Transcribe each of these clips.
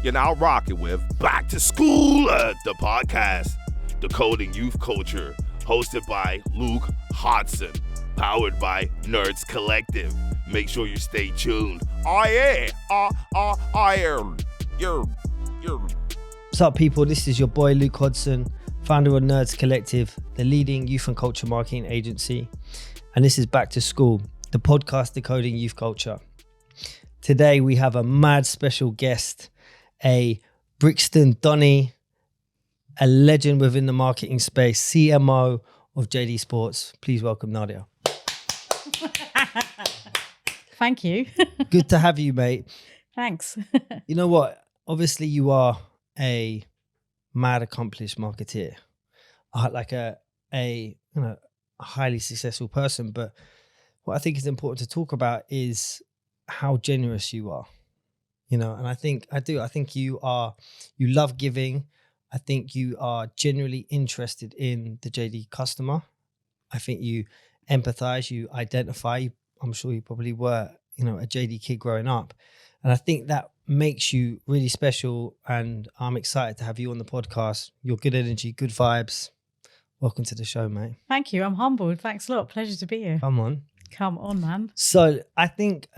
You're now rocking with Back to School, the podcast, Decoding Youth Culture, hosted by Luke Hodson, powered by Nerds Collective. Make sure you stay tuned. What's up, people? This is your boy Luke Hodson, founder of Nerds Collective, the leading youth and culture marketing agency. And this is Back to School, the podcast decoding youth culture. Today we have a mad special guest, a Brixton Donny, a legend within the marketing space, CMO of JD Sports. Please welcome Nadia. Thank you. Good to have you, mate. Thanks. You know what? Obviously, you are a mad, accomplished marketeer, like a highly successful person. But what I think is important to talk about is how generous you are. You know, and I think you love giving. I think you are genuinely interested in the JD customer. I think you empathize, you identify. I'm sure you probably were, a JD kid growing up. And I think that makes you really special. And I'm excited to have you on the podcast. You're good energy, good vibes. Welcome to the show, mate. Thank you. I'm humbled. Thanks a lot. Pleasure to be here. Come on, man. So I think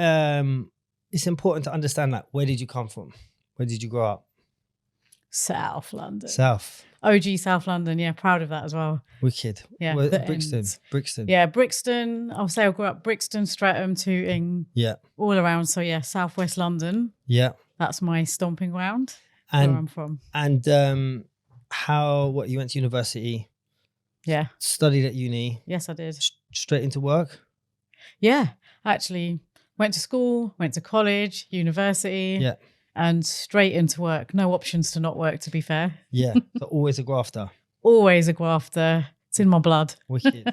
it's important to understand, like, where did you come from? Where did you grow up? South London. South. OG South London. Yeah, proud of that as well. Wicked. Yeah. Brixton. Yeah, Brixton. I'll say I grew up Brixton, Streatham, Tooting. Yeah. All around. So yeah, Southwest London. Yeah. That's my stomping ground. And where I'm from. And you went to university? Yeah. Studied at uni? Yes, I did. Straight into work? Yeah, actually went to school, went to college, university. Yeah. And straight into work. No options to not work, to be fair. Yeah, so always a grafter. Always a grafter. It's in my blood. Wicked.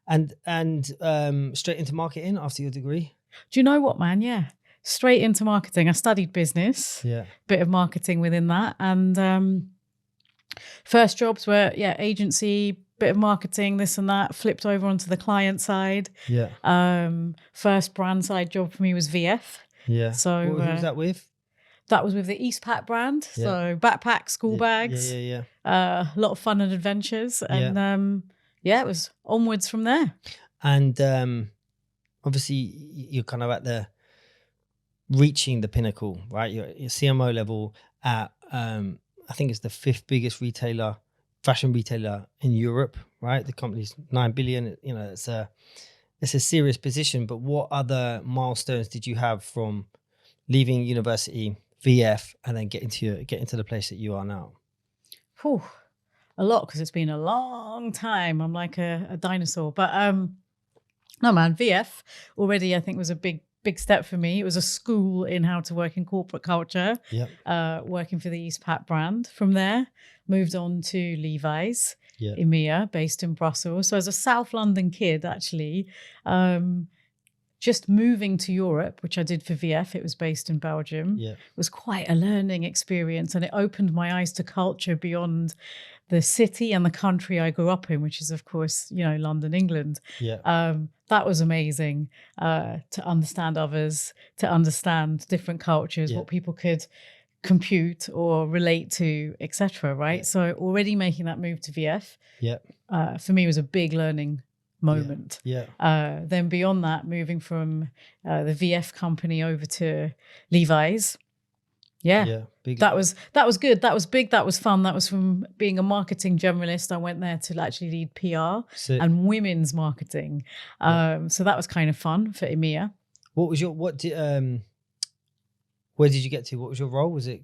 And straight into marketing after your degree? Do you know what, man? Yeah, straight into marketing. I studied business. Yeah. Bit of marketing within that. And first jobs were, agency, bit of marketing, this and that. Flipped over onto the client side. Yeah. First brand side job for me was VF. Yeah. So who was that with? That was with the Eastpak brand. Yeah. So backpack, school bags. Yeah. A lot of fun and adventures. And it was onwards from there. And obviously you're kind of at the reaching the pinnacle, right? You're CMO level at, I think it's the 5th biggest fashion retailer in Europe, right? The company's 9 billion, it's a serious position. But what other milestones did you have from leaving university, VF, and then get into the place that you are now? Whew, a lot, because it's been a long time. I'm like a dinosaur. But no, man, VF already I think was a big step for me. It was a school in how to work in corporate culture. Yep. Working for the Eastpak brand. From there, moved on to Levi's, EMEA, based in Brussels. So as a South London kid, actually, just moving to Europe, which I did for VF, it was based in Belgium, was quite a learning experience. And it opened my eyes to culture beyond the city and the country I grew up in, which is, of course, London, England. Yeah. That was amazing to understand others, to understand different cultures, what people could compute or relate to, etc. Right? Yeah. So already making that move to VF, for me was a big learning moment. Yeah. Then beyond that, moving from the VF company over to Levi's. That was good. That was big. That was fun. That was from being a marketing generalist. I went there to actually lead PR and women's marketing. So that was kind of fun for EMEA. Where did you get to? What was your role? Was it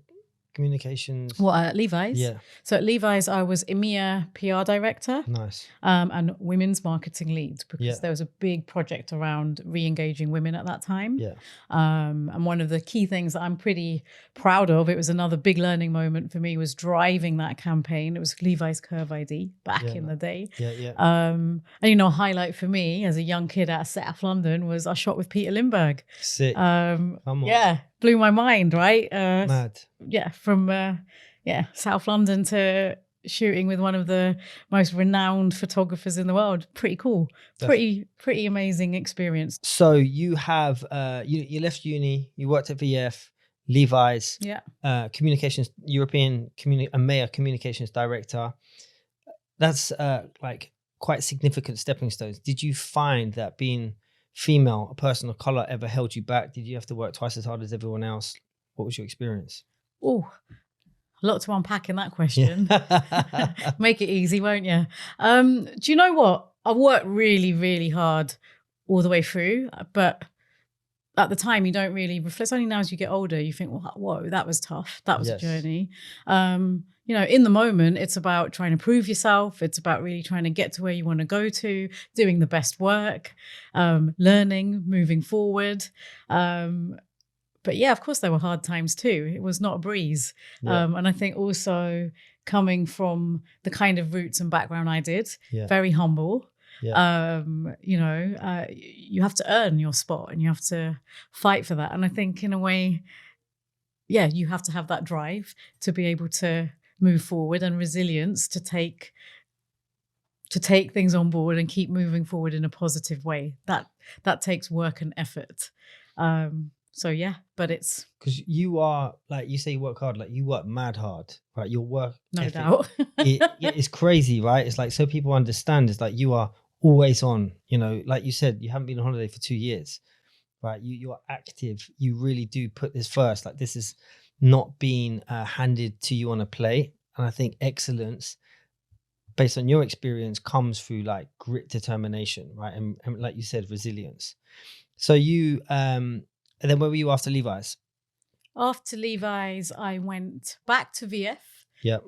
communications? At Levi's? Yeah. So at Levi's, I was EMEA PR director. Nice. And women's marketing lead, because there was a big project around re-engaging women at that time. Yeah. And one of the key things that I'm pretty proud of, it was another big learning moment for me, was driving that campaign. It was Levi's Curve ID back in the day. Yeah. And a highlight for me as a young kid out of South London was I shot with Peter Lindbergh. Sick. Come on. Yeah. Blew my mind, right? Mad. Yeah, from South London to shooting with one of the most renowned photographers in the world. Pretty cool. Pretty amazing experience. So you have you left uni, you worked at VF, Levi's, Yeah. Communications, European EMEA Communications Director. That's like quite significant stepping stones. Did you find that being female, a person of color, ever held you back? Did you have to work twice as hard as everyone else? What was your experience? Oh, a lot to unpack in that question. Yeah. Make it easy, won't you? Do you know what? I worked really, really hard all the way through, but at the time you don't really reflect. It's only now as you get older you think, well, whoa, that was tough. That was a journey. You know, in the moment, it's about trying to prove yourself. It's about really trying to get to where you want to go to, doing the best work, learning, moving forward. But yeah, of course, there were hard times too. It was not a breeze. Yeah. And I think also coming from the kind of roots and background I did, very humble. Yeah. You know, you have to earn your spot and you have to fight for that. And I think in a way, yeah, you have to have that drive to be able to move forward and resilience to take things on board and keep moving forward in a positive way. That takes work and effort. So yeah, but it's because you are, like you say, you work hard, like you work mad hard, right? Your work no ethic, doubt. it's crazy, right? It's like, so people understand, it's like you are always on, you know, like you said, you haven't been on holiday for 2 years, right? You're active. You really do put this first. Like, this is not being handed to you on a plate. And I think excellence, based on your experience, comes through like grit, determination, right? And like you said, resilience. So you, and then where were you after Levi's? After Levi's, I went back to VF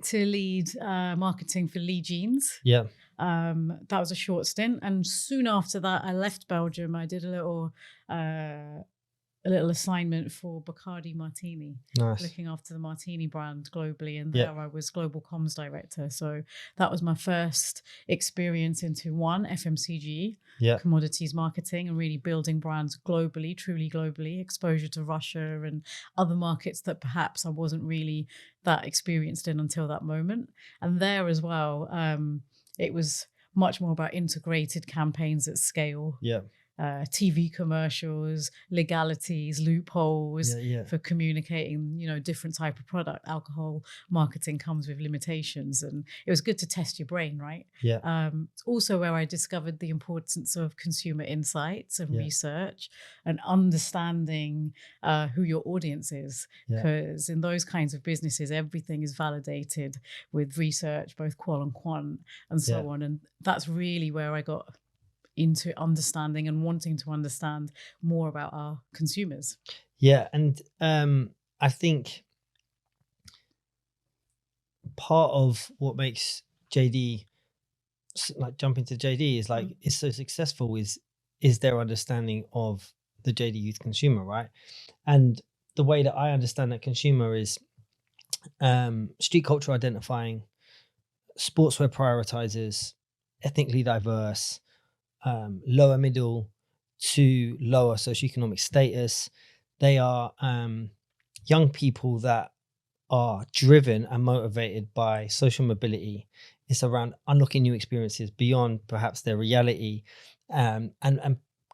to lead marketing for Lee Jeans. Yeah. That was a short stint. And soon after that, I left Belgium. I did a little assignment for Bacardi Martini, looking after the Martini brand globally. And there I was global comms director. So that was my first experience into FMCG, commodities marketing, and really building brands globally, truly globally, exposure to Russia and other markets that perhaps I wasn't really that experienced in until that moment. And there as well, it was much more about integrated campaigns at scale. Yeah. TV commercials, legalities, loopholes for communicating, you know, different type of product. Alcohol marketing comes with limitations, and it was good to test your brain, right? Yeah. It's also where I discovered the importance of consumer insights and research and understanding who your audience is, because in those kinds of businesses, everything is validated with research, both qual and quant, and so on. And that's really where I got into understanding and wanting to understand more about our consumers. Yeah. And I think part of what makes JD, like jump into JD, is like it's so successful is their understanding of the JD youth consumer, right? And the way that I understand that consumer is street culture identifying, sportswear prioritizers, ethnically diverse, lower middle to lower socioeconomic status. They are young people that are driven and motivated by social mobility. It's around unlocking new experiences beyond perhaps their reality, and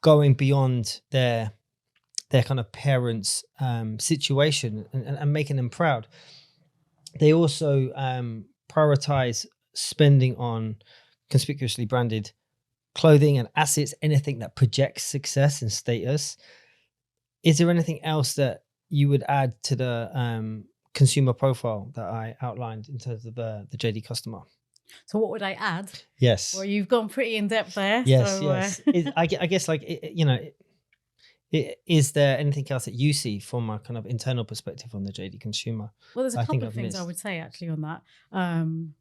going beyond their kind of parents' situation and making them proud. They also prioritize spending on conspicuously branded clothing and assets, anything that projects success and status. Is there anything else that you would add to the consumer profile that I outlined in terms of the JD customer? So what would I add? Yes. Well, you've gone pretty in depth there. Yes, so, yes. I guess, like, you know, is there anything else that you see from a kind of internal perspective on the JD consumer? Well, there's a couple of things I would say actually on that.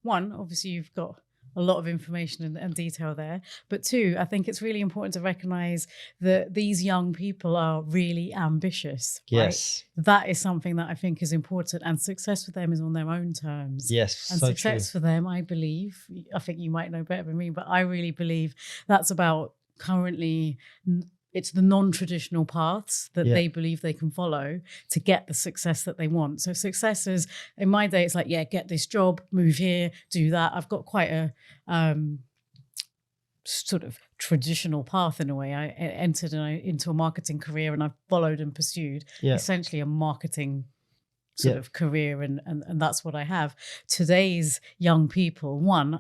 One, obviously you've got a lot of information and detail there. But two, I think it's really important to recognize that these young people are really ambitious. Yes. Right? That is something that I think is important, and success for them is on their own terms. Yes. And so success true. for them, I believe, I think you might know better than me, but I really believe that's about currently it's the non-traditional paths that they believe they can follow to get the success that they want. So success is, in my day, it's like, get this job, move here, do that. I've got quite a sort of traditional path in a way. I entered into a marketing career and I've followed and pursued essentially a marketing sort of career, and that's what I have. Today's young people, one,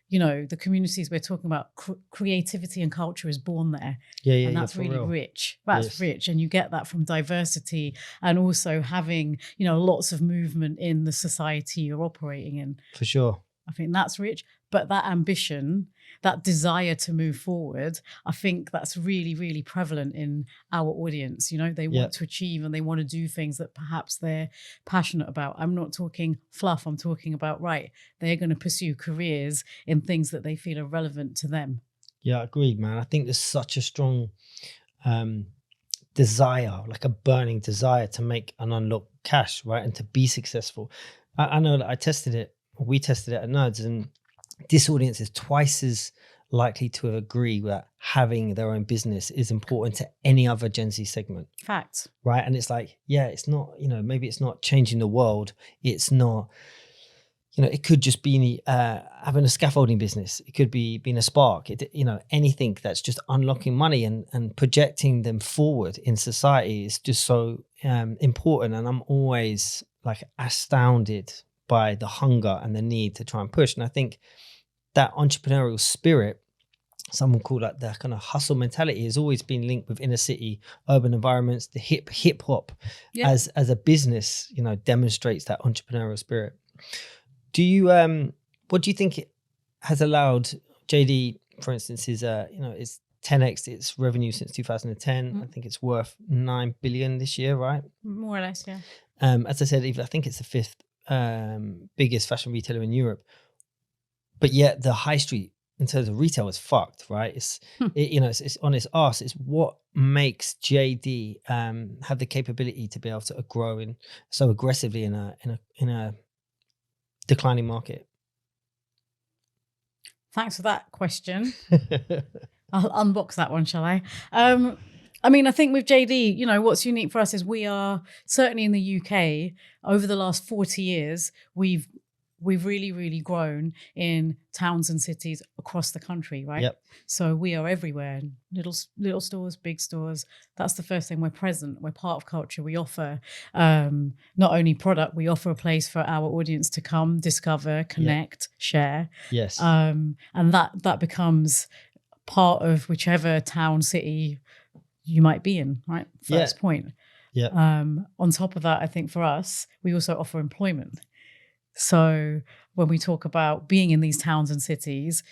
you know, the communities we're talking about, creativity and culture is born there. And that's really rich. That's rich. And you get that from diversity and also having, you know, lots of movement in the society you're operating in. For sure. I think that's rich. But that ambition, that desire to move forward, I think that's really, really prevalent in our audience. You know, they want to achieve and they want to do things that perhaps they're passionate about. I'm not talking fluff. I'm talking about, right, they're going to pursue careers in things that they feel are relevant to them. Yeah, agreed, man. I think there's such a strong desire, like a burning desire to make and unlock cash, right? And to be successful. I know that we tested it at NERDS, and this audience is twice as likely to agree that having their own business is important to any other Gen Z segment. Facts. Right. And it's like, yeah, it's not, you know, maybe it's not changing the world. It's not, you know, it could just be having a scaffolding business. It could be being a spark, you know, anything that's just unlocking money and projecting them forward in society is just so important. And I'm always like astounded by the hunger and the need to try and push. And I think that entrepreneurial spirit, someone called like the kind of hustle mentality, has always been linked with inner city, urban environments. The hip hop as a business, you know, demonstrates that entrepreneurial spirit. Do you what do you think it has allowed JD, for instance, is you know, it's 10x its revenue since 2010. I think it's worth 9 billion this year, right? More or less, yeah. As I said, I think it's the 5th biggest fashion retailer in Europe, but yet the high street in terms of retail is fucked, right? It's you know, it's on its arse. It's what makes JD have the capability to be able to grow in so aggressively in a declining market. Thanks for that question. I'll unbox that one, shall I? I mean, I think with JD, you know, what's unique for us is we are certainly in the UK over the last 40 years, we've really, really grown in towns and cities across the country, right? Yep. So we are everywhere, little stores, big stores. That's the first thing. We're present. We're part of culture. We offer not only product, we offer a place for our audience to come, discover, connect, share. Yes. And that becomes part of whichever town, city you might be in, right? First point. Yeah. On top of that, I think for us, we also offer employment. So when we talk about being in these towns and cities,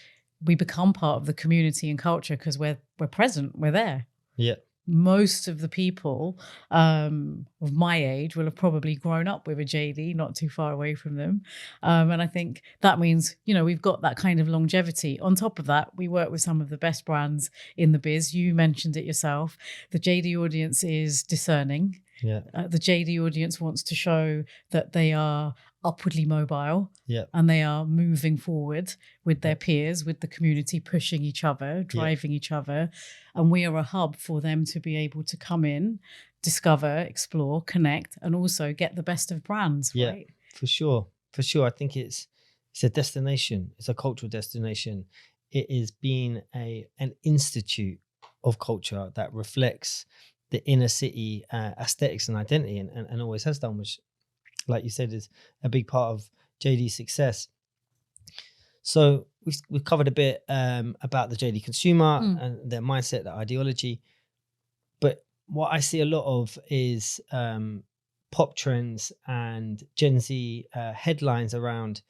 we become part of the community and culture because we're present, we're there. Yeah. Most of the people of my age will have probably grown up with a JD, not too far away from them. And I think that means, you know, we've got that kind of longevity. On top of that, we work with some of the best brands in the biz. You mentioned it yourself. The JD audience is discerning. Yeah. The JD audience wants to show that they are upwardly mobile, and they are moving forward with their peers, with the community, pushing each other, driving each other. And we are a hub for them to be able to come in, discover, explore, connect, and also get the best of brands, right? For sure. I think it's a destination. It's a cultural destination. It is being an institute of culture that reflects the inner city aesthetics and identity, and always has done, which, like you said, is a big part of JD's success. So we've covered a bit about the JD consumer and their mindset, their ideology. But what I see a lot of is pop trends and Gen Z headlines around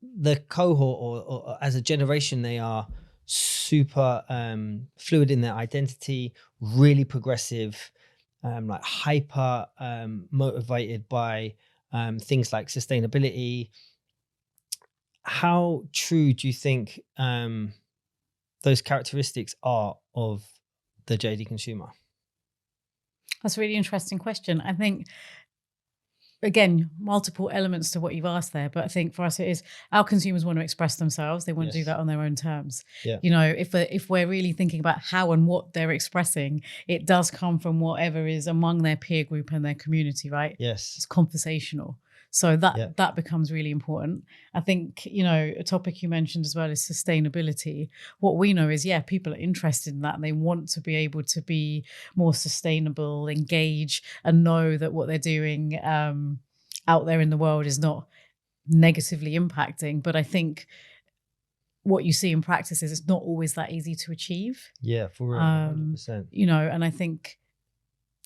the cohort, or as a generation, they are super fluid in their identity, really progressive, like hyper motivated by things like sustainability. How true do you think those characteristics are of the JD consumer? That's a really interesting question. I think, again, multiple elements to what you've asked there, but I think for us it is our consumers want to express themselves. They want to do that on their own terms. Yeah. You know, if we're really thinking about how and what they're expressing, it does come from whatever is among their peer group and their community, right? Yes. It's conversational. So that becomes really important. I think, a topic you mentioned as well is sustainability. What we know is, people are interested in that, and they want to be able to be more sustainable, engage, and know that what they're doing out there in the world is not negatively impacting. But I think what you see in practice is it's not always that easy to achieve. Yeah, for real, 100%. And I think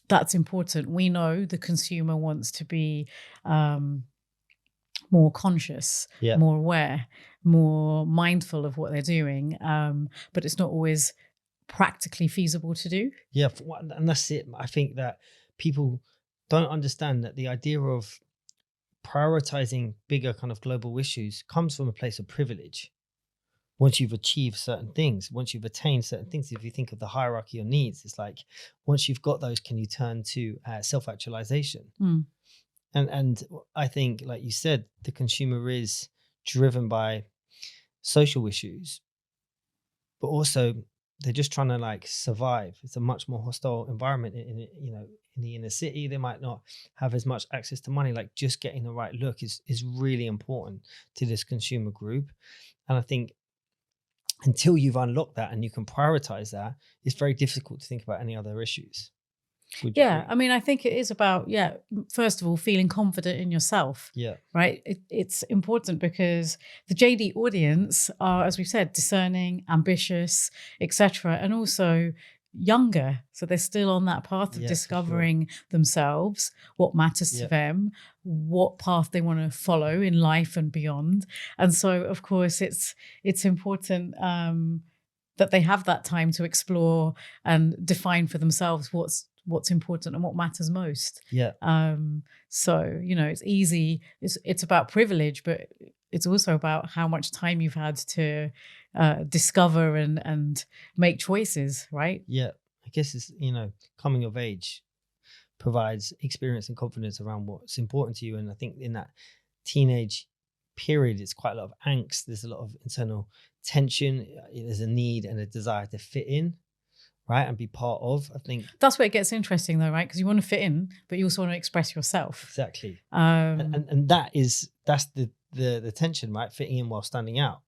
that's important. We know the consumer wants to be more conscious, more aware, more mindful of what they're doing, but it's not always practically feasible to do. Yeah, and that's it. I think that people don't understand that the idea of prioritizing bigger kind of global issues comes from a place of privilege. Once you've achieved certain things, once you've attained certain things, if you think of the hierarchy of needs, it's like, once you've got those, can you turn to self-actualization? And I think, like you said, the consumer is driven by social issues, but also they're just trying to like survive. It's a much more hostile environment in the inner city. They might not have as much access to money. Like, just getting the right look is really important to this consumer group. And I think until you've unlocked that and you can prioritize that, it's very difficult to think about any other issues. I mean, I think it is about, first of all, feeling confident in yourself. Yeah. Right. It's important because the JD audience are, as we've said, discerning, ambitious, etc., and also younger. So they're still on that path of discovering themselves, what matters to them, what path they want to follow in life and beyond. And so, of course, it's important that they have that time to explore and define for themselves what's important and what matters most. So it's easy, it's about privilege, but it's also about how much time you've had to discover and make choices, right? I guess it's coming of age provides experience and confidence around what's important to you. And I think in that teenage period, it's quite a lot of angst. There's a lot of internal tension. There's a need and a desire to fit in, right, and be part of. I think that's where it gets interesting, though, right? Because you want to fit in, but you also want to express yourself. Exactly. And that's the tension, right? Fitting in while standing out,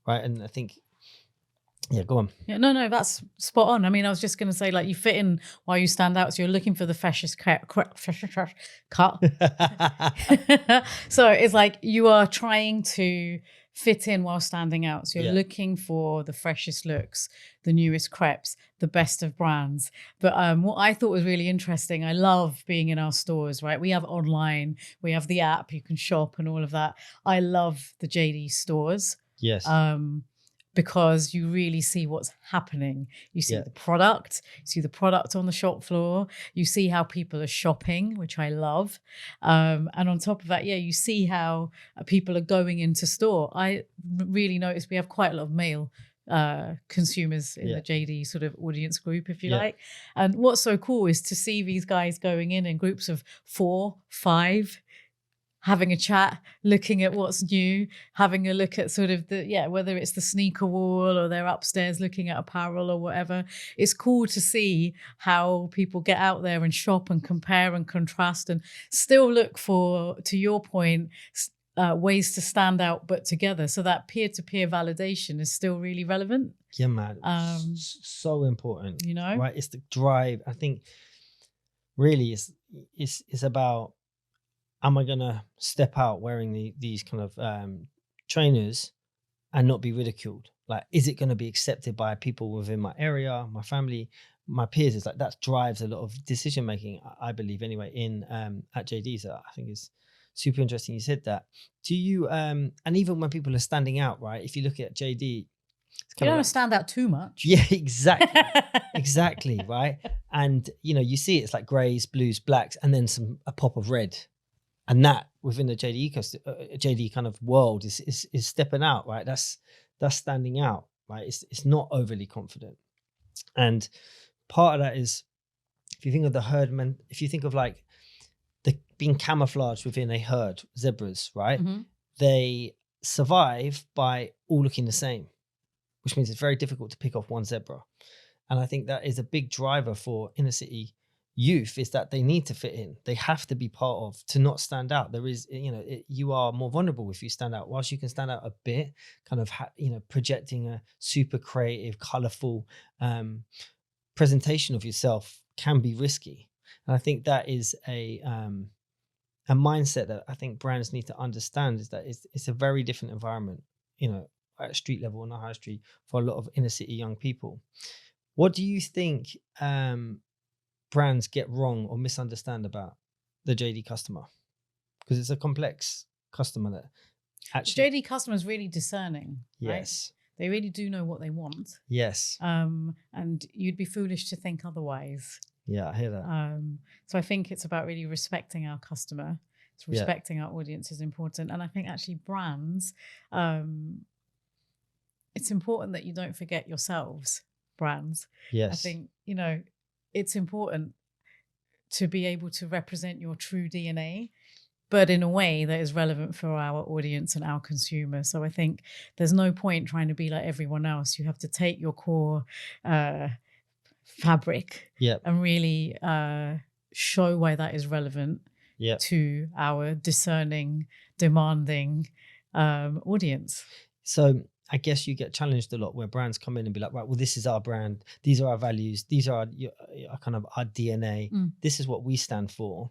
right? And I think, go on. No, that's spot on. I mean, I was just going to say, like, you fit in while you stand out, so you're looking for the freshest cut. So it's like you are trying to fit in while standing out. So you're looking for the freshest looks, the newest crepes, the best of brands. But what I thought was really interesting, I love being in our stores, right? We have online, we have the app, you can shop and all of that. I love the JD stores. Yes. Because you really see what's happening. You see the product, you see the product on the shop floor, you see how people are shopping, which I love. And on top of that, you see how people are going into store. I really noticed we have quite a lot of male consumers in the JD sort of audience group, if you like. And what's so cool is to see these guys going in groups of 4, 5, having a chat, looking at what's new, having a look at sort of whether it's the sneaker wall or they're upstairs looking at apparel or whatever. It's cool to see how people get out there and shop and compare and contrast and still look for, to your point, ways to stand out but together. So that peer-to-peer validation is still really relevant. Yeah, man. So important. Right? It's the drive. I think really it's about, am I going to step out wearing these kind of trainers and not be ridiculed? Like, is it going to be accepted by people within my area, my family, my peers? It's like that drives a lot of decision making, I believe, anyway, in at JD. So I think it's super interesting you said that. Do you and even when people are standing out, right? If you look at JD, you don't want to stand out too much. Yeah, exactly. Exactly, right? And you see it's like greys, blues, blacks, and then a pop of red. And that within the JD JD kind of world is stepping out, right? That's standing out, right? It's not overly confident. And part of that is, if you think of the herd, if you think of like being camouflaged within a herd, zebras, right? Mm-hmm. They survive by all looking the same, which means it's very difficult to pick off one zebra. And I think that is a big driver for inner city youth is that they need to fit in. They have to be part of, to not stand out. There is, you are more vulnerable if you stand out. Whilst you can stand out a bit, kind of, projecting a super creative, colorful presentation of yourself can be risky. And I think that is a mindset that I think brands need to understand, is that it's a very different environment, at a street level on the high street for a lot of inner city young people. What do you think brands get wrong or misunderstand about the JD customer? Because it's a complex customer that actually... JD customer is really discerning. Yes. Right? They really do know what they want. Yes. And you'd be foolish to think otherwise. Yeah, I hear that. So I think it's about really respecting our customer. It's respecting our audience is important. And I think actually brands, it's important that you don't forget yourselves, brands. Yes. I think, it's important to be able to represent your true DNA, but in a way that is relevant for our audience and our consumers. So I think there's no point trying to be like everyone else. You have to take your core fabric and really show why that is relevant to our discerning, demanding audience. So I guess you get challenged a lot where brands come in and be like, right, well, this is our brand. These are our values. These are our kind of our DNA. This is what we stand for.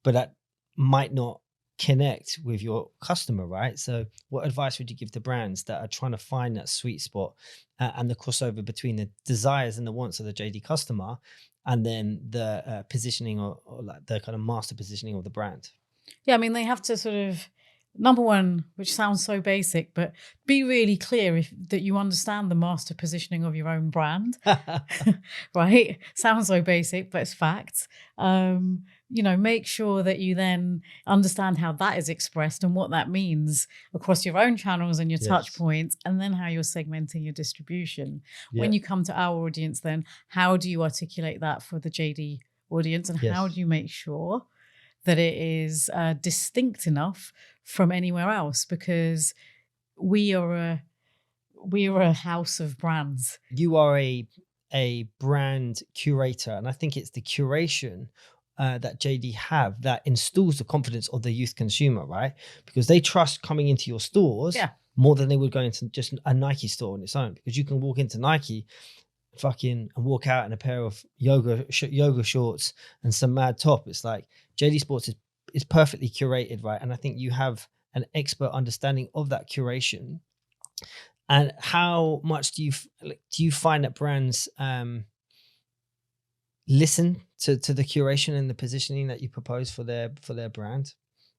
But that might not connect with your customer, right? So what advice would you give to brands that are trying to find that sweet spot and the crossover between the desires and the wants of the JD customer and then the positioning or like the kind of master positioning of the brand? Yeah, I mean, they have to sort of, number one, which sounds so basic, but be really clear that you understand the master positioning of your own brand, right? Sounds so basic, but it's facts. Make sure that you then understand how that is expressed and what that means across your own channels and your touch points, and then how you're segmenting your distribution. When you come to our audience, then how do you articulate that for the JD audience, and how do you make sure that it is distinct enough from anywhere else? Because we are a house of brands. You are a brand curator, and I think it's the curation that JD have that instills the confidence of the youth consumer, right? Because they trust coming into your stores more than they would go into just a Nike store on its own. Because you can walk into Nike and walk out in a pair of yoga shorts and some mad top. It's like JD Sports is perfectly curated, right? And I think you have an expert understanding of that curation. And how much do you find that brands listen to the curation and the positioning that you propose for their brand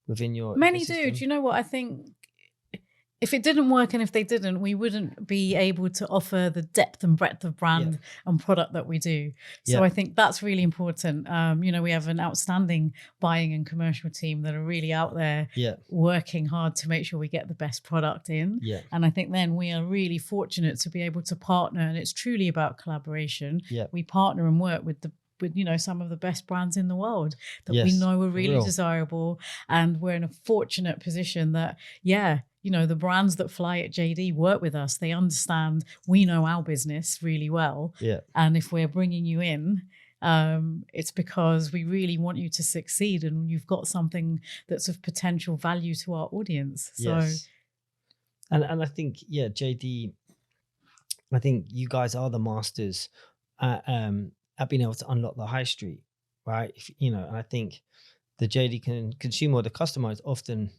within your Many ecosystem? do. Do you know what I think? If it didn't work and if they didn't, we wouldn't be able to offer the depth and breadth of brand and product that we do. So I think that's really important. We have an outstanding buying and commercial team that are really out there working hard to make sure we get the best product in. And I think then we are really fortunate to be able to partner, and it's truly about collaboration. We partner and work with some of the best brands in the world that we know are really desirable. And we're in a fortunate position that, the brands that fly at JD work with us. They understand we know our business really well. And if we're bringing you in, it's because we really want you to succeed and you've got something that's of potential value to our audience. And I think, JD, I think you guys are the masters at being able to unlock the high street, right? And I think the JD consumer or the customer is often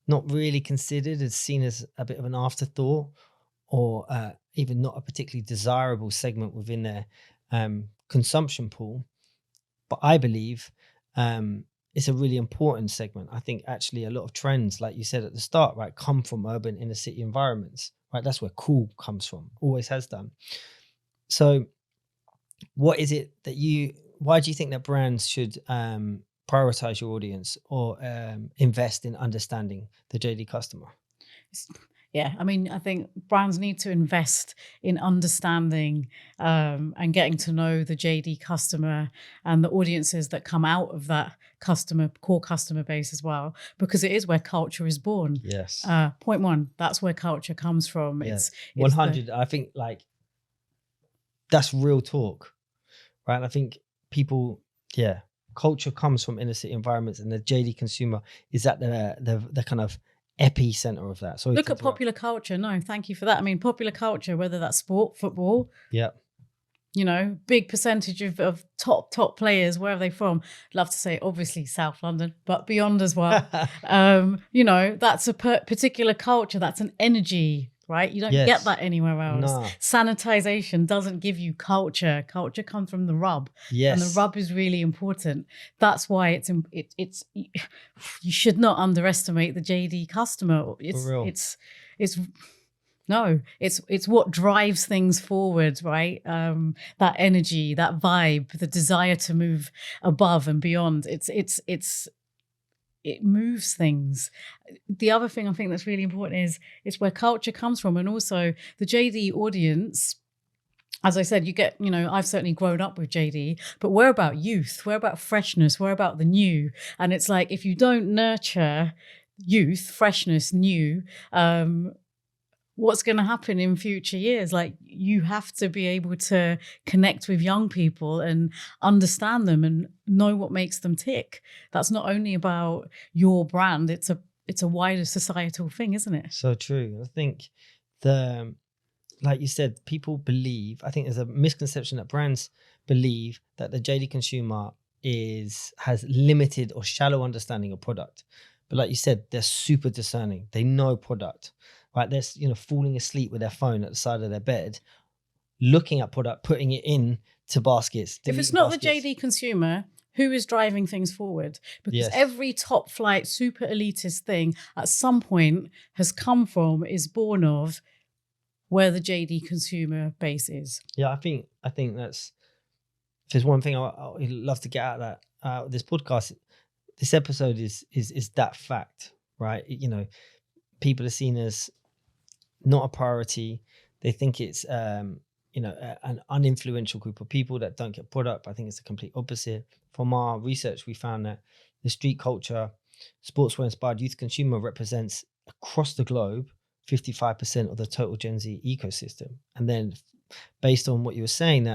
not really considered, as seen as a bit of an afterthought, or even not a particularly desirable segment within their consumption pool. But I believe it's a really important segment. I think actually a lot of trends, like you said at the start, right, come from urban inner city environments, right? That's where cool comes from, always has done. So what is it that why do you think that brands should prioritize your audience or invest in understanding the JD customer? I think brands need to invest in understanding and getting to know the JD customer and the audiences that come out of that core customer base as well, because it is where culture is born. Point one, that's where culture comes from. It's 100. I think like that's real talk, right? And I think people, culture comes from inner city environments, and the JD consumer is at the kind of epicenter of that. So look at popular culture. No, thank you for that. I mean, popular culture, whether that's sport, football, big percentage of top players, wherever they're from. Love to say, obviously, South London, but beyond as well. That's a particular culture. That's an energy, right? You don't get that anywhere else. No. Sanitization doesn't give you culture. Culture comes from the rub. Yes. And the rub is really important. That's why it's you should not underestimate the JD customer. It's what drives things forward, right? That energy, that vibe, the desire to move above and beyond. It moves things. The other thing I think that's really important is where culture comes from. And also the JD audience, as I said, you get, I've certainly grown up with JD, but we're about youth, we're about freshness, we're about the new. And it's like, if you don't nurture youth, freshness, new, what's going to happen in future years? Like, you have to be able to connect with young people and understand them and know what makes them tick. That's not only about your brand, it's a wider societal thing, isn't it? So true. I think like you said, people believe, I think there's a misconception that brands believe that the JD consumer has limited or shallow understanding of product. But like you said, they're super discerning. They know product. Right, they're falling asleep with their phone at the side of their bed, looking at product, putting it in to baskets. If it's not the JD consumer, who is driving things forward? Because every top flight, super elitist thing at some point is born of where the JD consumer base is. Yeah, I think that's, if there's one thing I'd love to get out of this podcast, this episode is that fact, right? People are seen as not a priority. They think it's an uninfluential group of people that don't get product. I think it's the complete opposite. From our research, we found that the street culture, sportswear inspired youth consumer represents across the globe 55% of the total Gen Z ecosystem. And then based on what you were saying,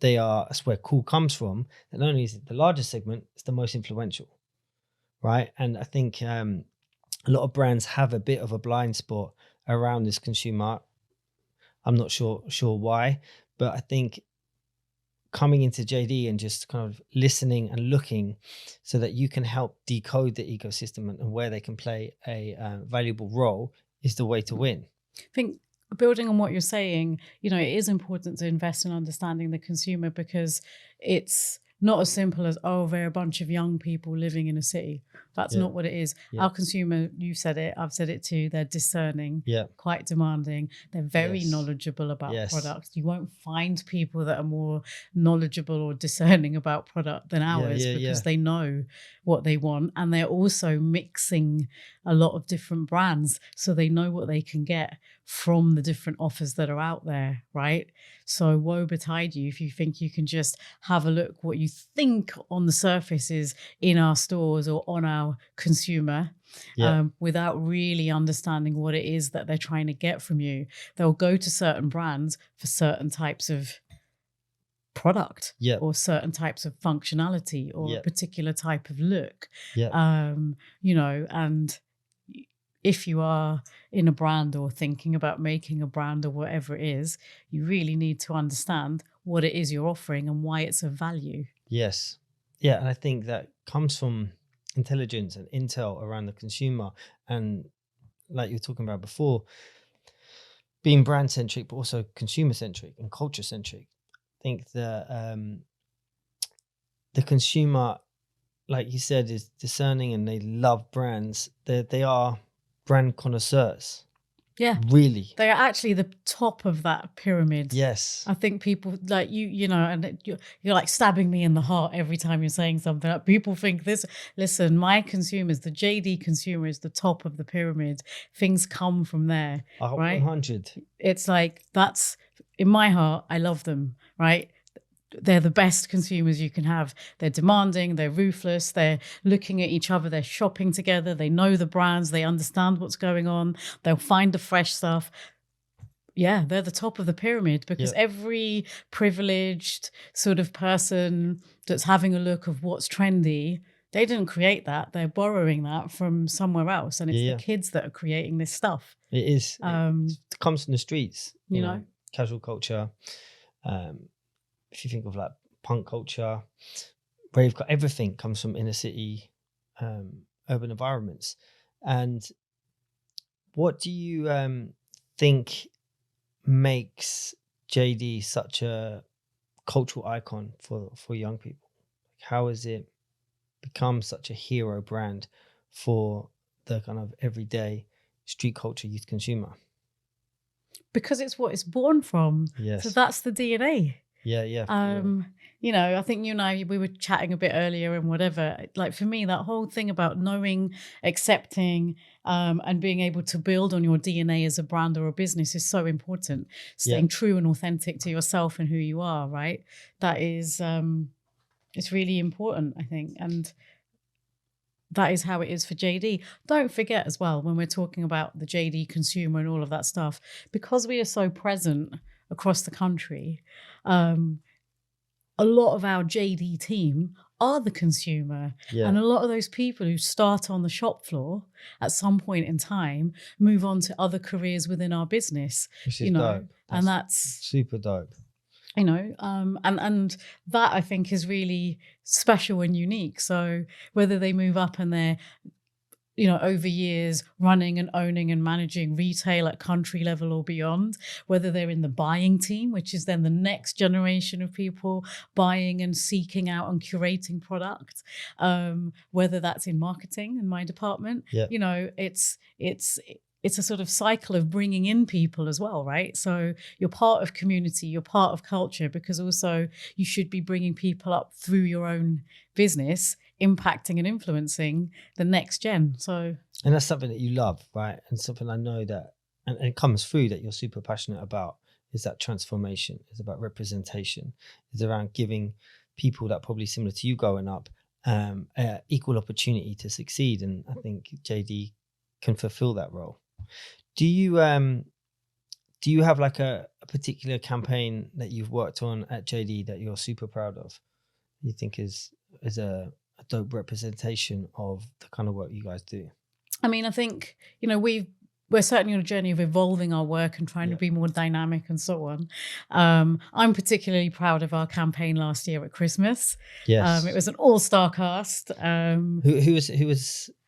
that's where cool comes from, that not only is it the largest segment, it's the most influential, right? And I think a lot of brands have a bit of a blind spot around this consumer. I'm not sure why, but I think coming into JD and just kind of listening and looking so that you can help decode the ecosystem and where they can play a valuable role is the way to win. I think building on what you're saying, it is important to invest in understanding the consumer, because it's not as simple as, they're a bunch of young people living in a city. That's not what it is. Our consumer, you said it, I've said it too, they're discerning, quite demanding. They're very knowledgeable about products. You won't find people that are more knowledgeable or discerning about product than ours, because they know what they want. And they're also mixing a lot of different brands, so they know what they can get from the different offers that are out there, right? So woe betide you if you think you can just have a look what you think on the surface is in our stores or on our consumer, without really understanding what it is that they're trying to get from you. They'll go to certain brands for certain types of product or certain types of functionality or a particular type of look. And if you are in a brand or thinking about making a brand or whatever it is, you really need to understand what it is you're offering and why it's of value. Yes. Yeah. And I think that comes from intelligence and intel around the consumer. And like you were talking about before, being brand centric, but also consumer centric and culture centric. I think the consumer, like you said, is discerning and they love brands. They are brand connoisseurs. Yeah. Really. They are actually the top of that pyramid. Yes. I think people like and you're like stabbing me in the heart every time you're saying something. Like, people think this. Listen, my consumers, the JD consumer is the top of the pyramid. Things come from there, right? 100. It's like, that's, in my heart, I love them, right? They're the best consumers you can have. They're demanding, they're ruthless, they're looking at each other, they're shopping together, they know the brands, they understand what's going on, they'll find the fresh stuff. yeah, they're the top of the pyramid, because every privileged sort of person that's having a look of what's trendy, they didn't create that. They're borrowing that from somewhere else. And it's the kids that are creating this stuff. It is. It comes from the streets, you know, casual culture. If you think of like punk culture, rave, everything comes from inner city, urban environments. And what do you think makes JD such a cultural icon for young people? How has it become such a hero brand for the kind of everyday street culture youth consumer? Because it's what it's born from. Yes. So that's the DNA. Yeah. You know, I think you and I, we were chatting a bit earlier and whatever. Like for me, that whole thing about knowing, accepting, and being able to build on your DNA as a brand or a business is so important. Staying true and authentic to yourself and who you are, right? That is, it's really important, I think. And that is how it is for JD. Don't forget as well, when we're talking about the JD consumer and all of that stuff, because we are so present across the country, a lot of our JD team are the consumer. And a lot of those people who start on the shop floor at some point in time move on to other careers within our business. Which is dope. And that's super dope. You know, and that I think is really special and unique. So whether they move up and they're, you know, over years running and owning and managing retail at country level or beyond, whether they're in the buying team, which is then the next generation of people buying and seeking out and curating product, whether that's in marketing in my department, you know, it's a sort of cycle of bringing in people as well, right? So you're part of community, you're part of culture, because also you should be bringing people up through your own business, impacting and influencing the next gen. So, and that's something that you love, right? And something I know that, and it comes through, that you're super passionate about, is that transformation. It's about representation. It's around giving people that probably similar to you growing up equal opportunity to succeed. And I think JD can fulfill that role. Do you have like a particular campaign that you've worked on at JD that you're super proud of? You think is a dope representation of the kind of work you guys do? I mean, I think, you know, we're certainly on a journey of evolving our work and trying to be more dynamic and so on. I'm particularly proud of our campaign last year at Christmas. Yes. It was an all-star cast.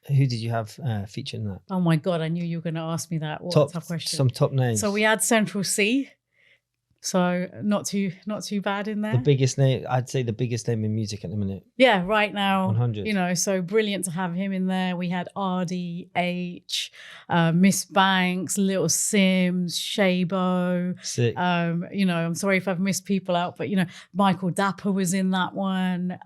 Who did you have featured in that? Oh my God, I knew you were going to ask me that. What a tough question. Some top names. So we had Central C. So not too bad in there. The biggest name, I'd say the biggest name in music at the minute. Yeah, right now. 100. You know, so brilliant to have him in there. We had RDH, Miss Banks, Little Sims, Shabo. Sick. You know, I'm sorry if I've missed people out, but you know, Michael Dapper was in that one.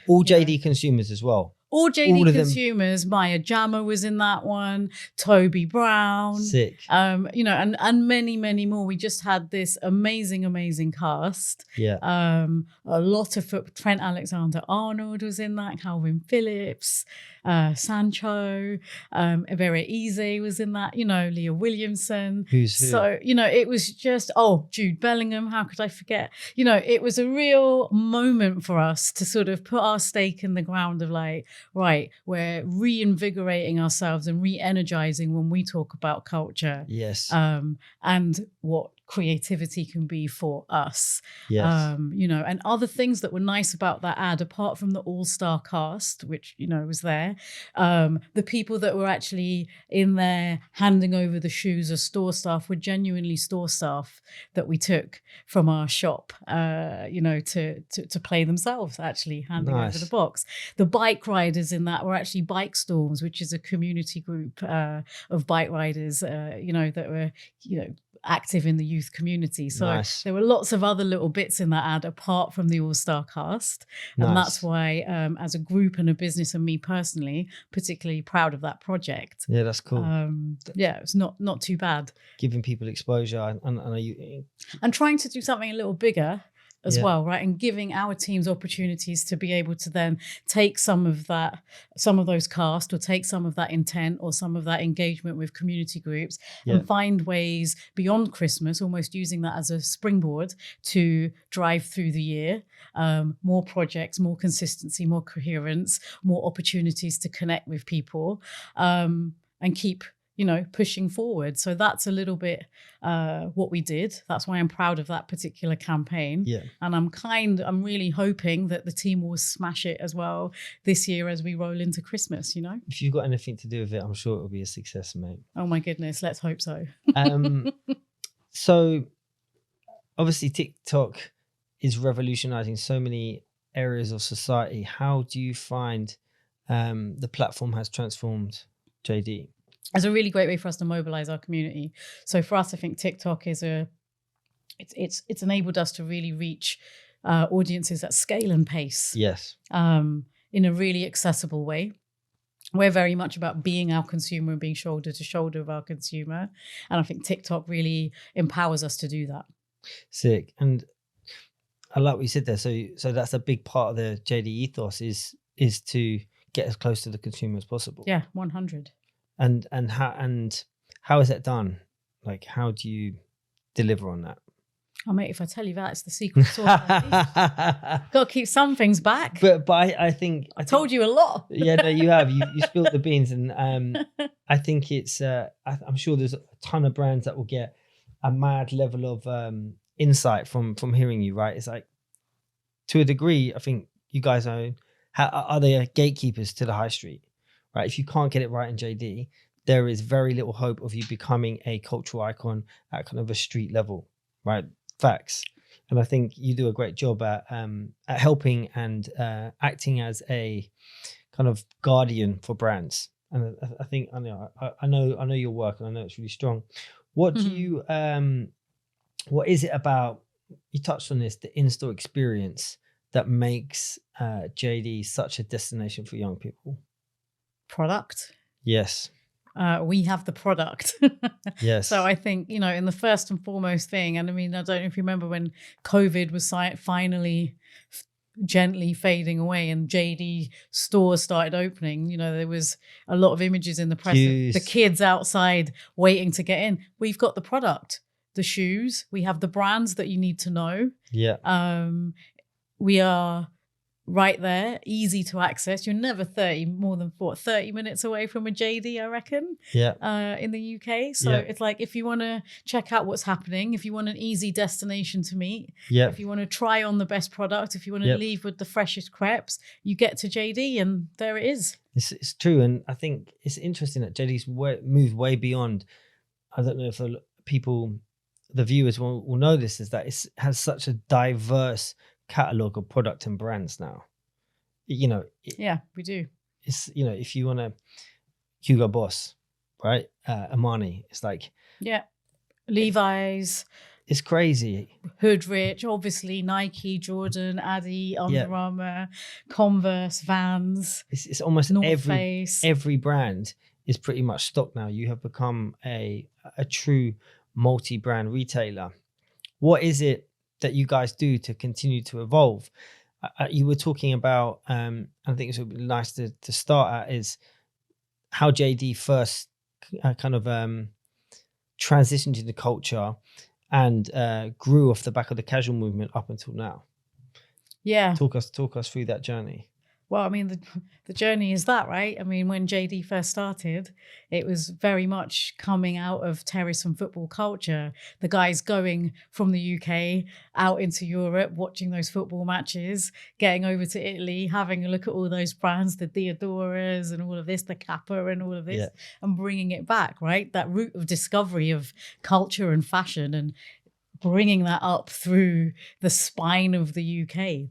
All JD consumers as well. All JD consumers. Maya Jama was in that one. Toby Brown. Sick. You know, and many, many more. We just had this amazing cast. Yeah. A lot of Trent Alexander-Arnold was in that. Calvin Phillips, Sancho, Evere Eze was in that. You know, Leah Williamson. Who's who? So, you know, it was just, Jude Bellingham. How could I forget? You know, it was a real moment for us to sort of put our stake in the ground of like, right, we're reinvigorating ourselves and re-energizing when we talk about culture. Yes. And what creativity can be for us. Yes. You know, and other things that were nice about that ad, apart from the all-star cast, which, you know, was there, the people that were actually in there handing over the shoes as store staff were genuinely store staff that we took from our shop, you know, to play themselves, actually handing over the box. The bike riders in that were actually Bike Storms, which is a community group of bike riders, you know, that were, you know, active in the youth community. So there were lots of other little bits in that ad apart from the all-star cast. And that's why, as a group and a business and me personally, particularly proud of that project. Yeah, that's cool. Yeah, it's not too bad. Giving people exposure and trying to do something a little bigger as well, right? And giving our teams opportunities to be able to then take some of those cast, or take some of that intent, or some of that engagement with community groups, and find ways beyond Christmas, almost using that as a springboard to drive through the year. More projects, more consistency, more coherence, more opportunities to connect with people, and keep pushing forward. So that's a little bit what we did. That's why I'm proud of that particular campaign. Yeah. And I'm really hoping that the team will smash it as well this year as we roll into Christmas, If you've got anything to do with it, I'm sure it'll be a success, mate. Oh my goodness, let's hope so. So obviously TikTok is revolutionizing so many areas of society. How do you find the platform has transformed JD? It's a really great way for us to mobilize our community. So for us, I think TikTok is it's enabled us to really reach audiences at scale and pace. Yes. In a really accessible way. We're very much about being our consumer and being shoulder to shoulder with our consumer. And I think TikTok really empowers us to do that. Sick. And I like what you said there. So that's a big part of the JD ethos is to get as close to the consumer as possible. Yeah, 100. And how is that done? Like, how do you deliver on that? Oh, mate, if I tell you that, it's the secret sauce. Got to keep some things back. But I think I told you a lot. Yeah, no, you have. You spilled the beans, and I think it's. I'm sure there's a ton of brands that will get a mad level of insight from hearing you. Right? It's like, to a degree, I think you guys are they gatekeepers to the high street. Right? If you can't get it right in JD, there is very little hope of you becoming a cultural icon at kind of a street level, right? Facts. And I think you do a great job at helping and acting as a kind of guardian for brands. And I think I know your work, and I know it's really strong. What do you what is it about, you touched on this, the in-store experience that makes JD such a destination for young people? Product. Yes. We have the product. Yes. So I think, in the first and foremost thing, and I mean, I don't know if you remember when COVID was finally gently fading away and JD stores started opening, there was a lot of images in the press of the kids outside waiting to get in. We've got the product, the shoes, we have the brands that you need to know. Yeah. We are right there, easy to access. You're never 30 minutes away from a JD, I reckon. Yeah. In the UK. So it's like, if you want to check out what's happening, if you want an easy destination to meet, if you want to try on the best product, if you want to leave with the freshest crepes, you get to JD and there it is. It's true. And I think it's interesting that JD's moved way beyond. I don't know if the viewers will know this, is that it has such a diverse catalogue of product and brands now. Yeah, we do. It's, if you want to Hugo Boss, right? Armani, it's like, Levi's, it's crazy. Hoodrich, obviously Nike, Jordan, Adi, Under Armour, Converse, Vans. It's almost North Face. Every brand is pretty much stocked now. You have become a true multi-brand retailer. What is it that you guys do to continue to evolve? You were talking about, I think it would be nice to start at, is how JD first kind of transitioned into culture and grew off the back of the casual movement up until now. Yeah. Talk us through that journey. Well, I mean, the journey is that, right? I mean, when JD first started, it was very much coming out of terrace and football culture. The guys going from the UK out into Europe, watching those football matches, getting over to Italy, having a look at all those brands, the Diodoras and all of this, the Kappa and all of this, and bringing it back, right? That route of discovery of culture and fashion, and bringing that up through the spine of the UK.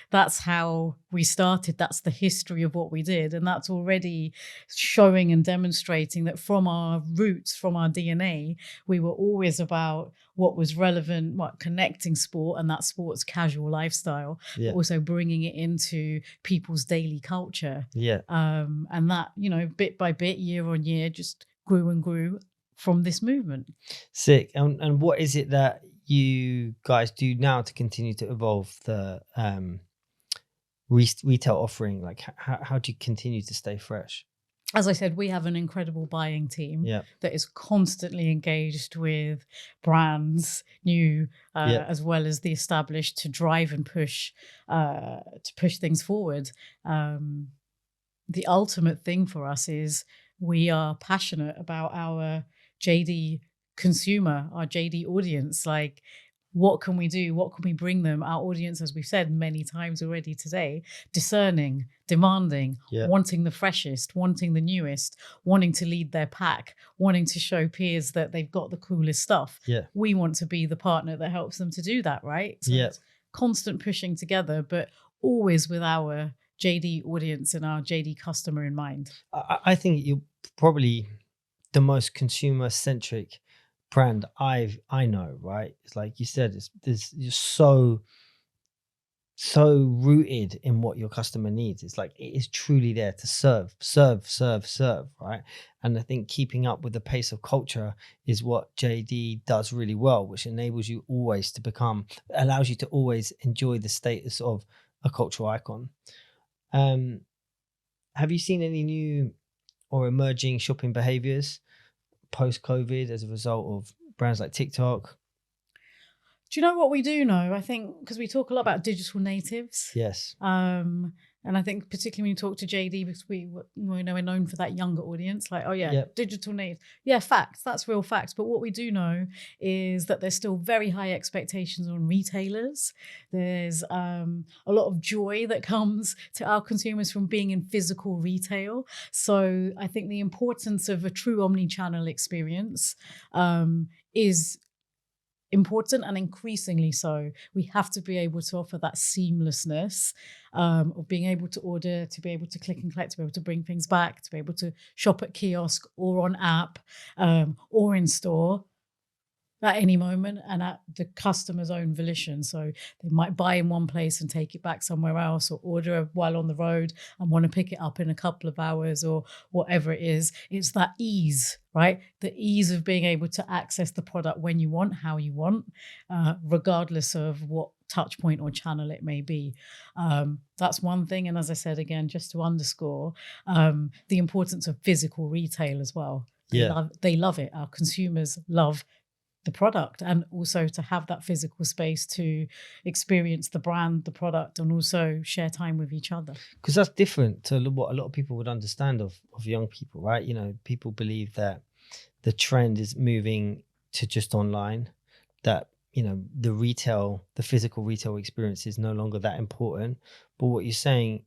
That's how we started. That's the history of what we did. And that's already showing and demonstrating that from our roots, from our DNA, we were always about what was relevant, connecting sport and that sports casual lifestyle, but also bringing it into people's daily culture. And that, bit by bit, year on year, just grew and grew from this movement. Sick. And what is it that you guys do now to continue to evolve the retail offering? Like, how do you continue to stay fresh? As I said, we have an incredible buying team that is constantly engaged with brands, new as well as the established, to drive and push things forward. The ultimate thing for us is we are passionate about our JD consumer, our JD audience. Like, what can we do? What can we bring them? Our audience, as we've said many times already today, discerning, demanding, wanting the freshest, wanting the newest, wanting to lead their pack, wanting to show peers that they've got the coolest stuff. We want to be the partner that helps them to do that, right? So it's constant pushing together, but always with our JD audience and our JD customer in mind. I think you're probably the most consumer-centric brand I know, right? It's like you said, you're so rooted in what your customer needs. It's like it is truly there to serve, right? And I think keeping up with the pace of culture is what JD does really well, which enables you always to allows you to always enjoy the status of a cultural icon. Have you seen any new or emerging shopping behaviors post-COVID as a result of brands like TikTok? Do you know what we do know? I think because we talk a lot about digital natives. Yes. And I think particularly when you talk to JD, because we know we're known for that younger audience, like, digital native. Yeah, facts. That's real facts. But what we do know is that there's still very high expectations on retailers. There's a lot of joy that comes to our consumers from being in physical retail. So I think the importance of a true omni-channel experience is important, and increasingly so. We have to be able to offer that seamlessness of being able to order, to be able to click and collect, to be able to bring things back, to be able to shop at kiosk or on app or in store at any moment and at the customer's own volition. So they might buy in one place and take it back somewhere else, or order while on the road and want to pick it up in a couple of hours or whatever it is. It's that ease, right? The ease of being able to access the product when you want, how you want, regardless of what touch point or channel it may be. That's one thing. And as I said, again, just to underscore the importance of physical retail as well. They love it. Our consumers love the product, and also to have that physical space to experience the brand, the product, and also share time with each other. Because that's different to what a lot of people would understand of young people, right? You know, people believe that the trend is moving to just online, that, you know, the physical retail experience is no longer that important. But what you're saying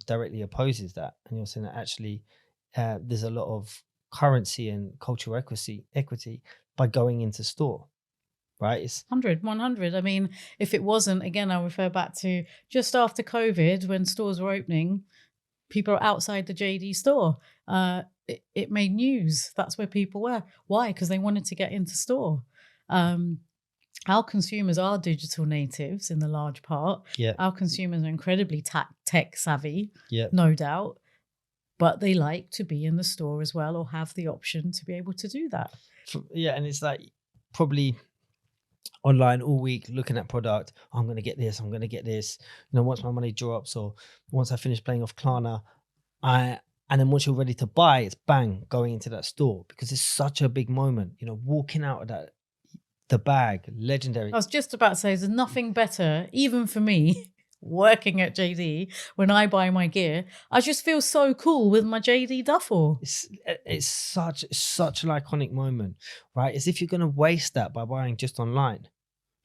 directly opposes that. And you're saying that actually there's a lot of currency and cultural equity by going into store, right? It's 100. I mean, if it wasn't, again, I'll refer back to just after COVID, when stores were opening, people are outside the JD store. It made news. That's where people were. Why? Because they wanted to get into store. Our consumers are digital natives in the large part. Our consumers are incredibly tech savvy, no doubt. But they like to be in the store as well, or have the option to be able to do that. And it's like probably online all week looking at product. I'm going to get this. You know, once my money drops, or once I finish playing off Klarna, and then once you're ready to buy, it's bang, going into that store, because it's such a big moment. You know, walking out of the bag, legendary. I was just about to say, there's nothing better, even for me, working at JD, when I buy my gear, I just feel so cool with my JD duffel. It's such an iconic moment, right? As if you're going to waste that by buying just online,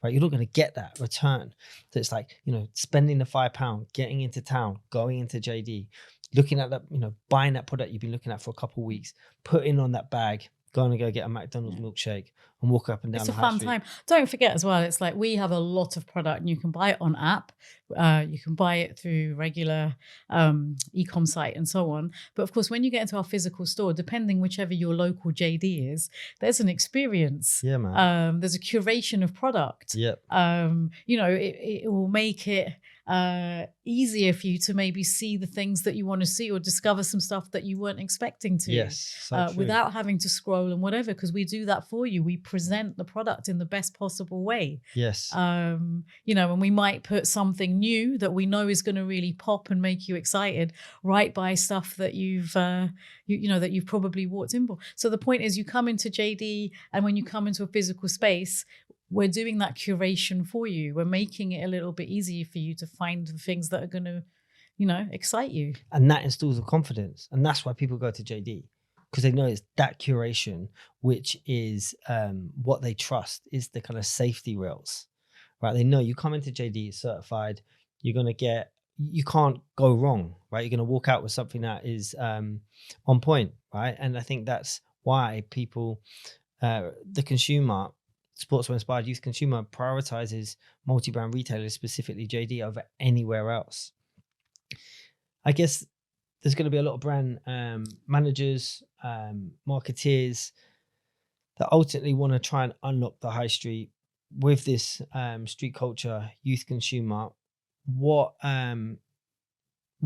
right? You're not going to get that return. So it's like, you know, spending the £5, getting into town, going into JD, looking at that, you know, buying that product you've been looking at for a couple of weeks, putting on that bag, going to go get a McDonald's milkshake and walk up and down the high street. It's a fun time. Don't forget as well, it's like we have a lot of product, and you can buy it on app. You can buy it through regular e-com site and so on. But of course, when you get into our physical store, depending whichever your local JD is, there's an experience. Yeah, man. There's a curation of product. Yep. You know, it will make it easier for you to maybe see the things that you want to see or discover some stuff that you weren't expecting to. Yes, without having to scroll and whatever, because we do that for you. We present the product in the best possible way. Yes. And we might put something new that we know is going to really pop and make you excited right by stuff that you've that you've probably walked in for. So the point is, you come into JD, and when you come into a physical space, we're doing that curation for you. We're making it a little bit easier for you to find the things that are going to, excite you. And that instills the confidence. And that's why people go to JD, because they know it's that curation, which is what they trust, is the kind of safety rails, right? They know you come into JD certified, you can't go wrong, right? You're going to walk out with something that is on point, right? And I think that's why people, the consumer, sportswear inspired youth consumer, prioritizes multi-brand retailers, specifically JD, over anywhere else. I guess there's going to be a lot of brand managers, marketeers that ultimately want to try and unlock the high street with this street culture youth consumer. What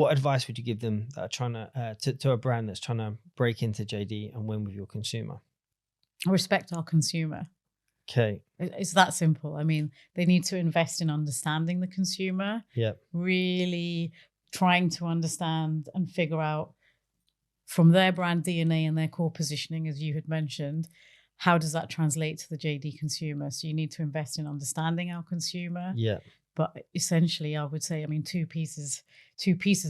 advice would you give them that are trying to a brand that's trying to break into JD and win with your consumer? Respect our consumer. Okay. It's that simple. I mean, they need to invest in understanding the consumer. Yeah. Really trying to understand and figure out from their brand DNA and their core positioning, as you had mentioned, how does that translate to the JD consumer? So you need to invest in understanding our consumer. Yeah. But essentially, I would say, two pieces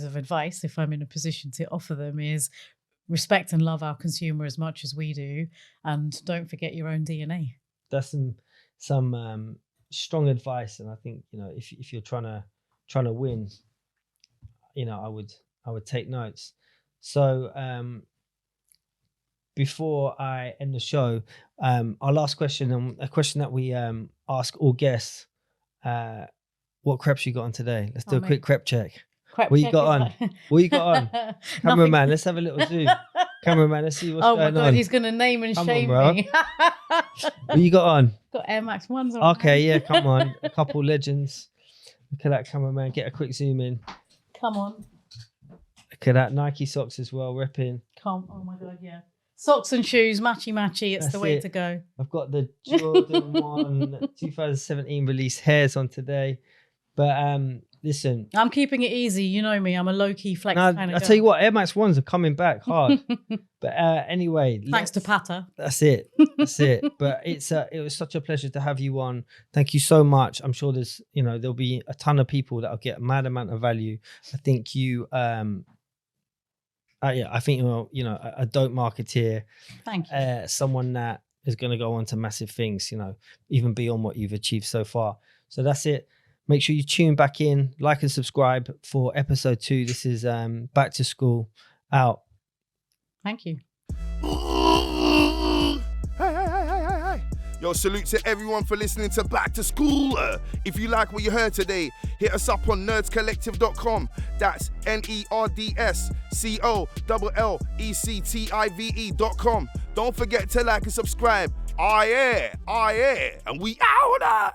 of advice, if I'm in a position to offer them, is respect and love our consumer as much as we do, and don't forget your own DNA. That's some strong advice, and I think if you're trying to win, I would take notes. So before I end the show, our last question, a question that we ask all guests: what crepes you got on today? Let's do a quick crepe check. What you got on? What you got on? Cameraman, let's have a little zoom. Cameraman, let's see what's going on. Oh my God, he's going to name and shame me. What you got on? Got Air Max 1s on. Okay, yeah, come on. A couple legends. Look at that, cameraman. Get a quick zoom in. Come on. Look at that. Nike socks as well, ripping. Oh my God, yeah. Socks and shoes, matchy. It's the way to go. I've got the Jordan 1 2017 release hairs on today. But listen, I'm keeping it easy. You know me. I'm a low-key flex kind of I tell you what, Air Max 1s are coming back hard. But anyway. Thanks to Pata. That's it. But it was such a pleasure to have you on. Thank you so much. I'm sure there'll be a ton of people that'll get a mad amount of value. I think you... I think you're a dope marketeer. Thank you. Someone that is going to go on to massive things, even beyond what you've achieved so far. So that's it. Make sure you tune back in, like and subscribe for episode 2. This is Back to School out. Thank you. Hey. Yo, salute to everyone for listening to Back to School. If you like what you heard today, hit us up on nerdscollective.com. That's NERDSCOLLECTIVE.com. Don't forget to like and subscribe. Yeah. And we out.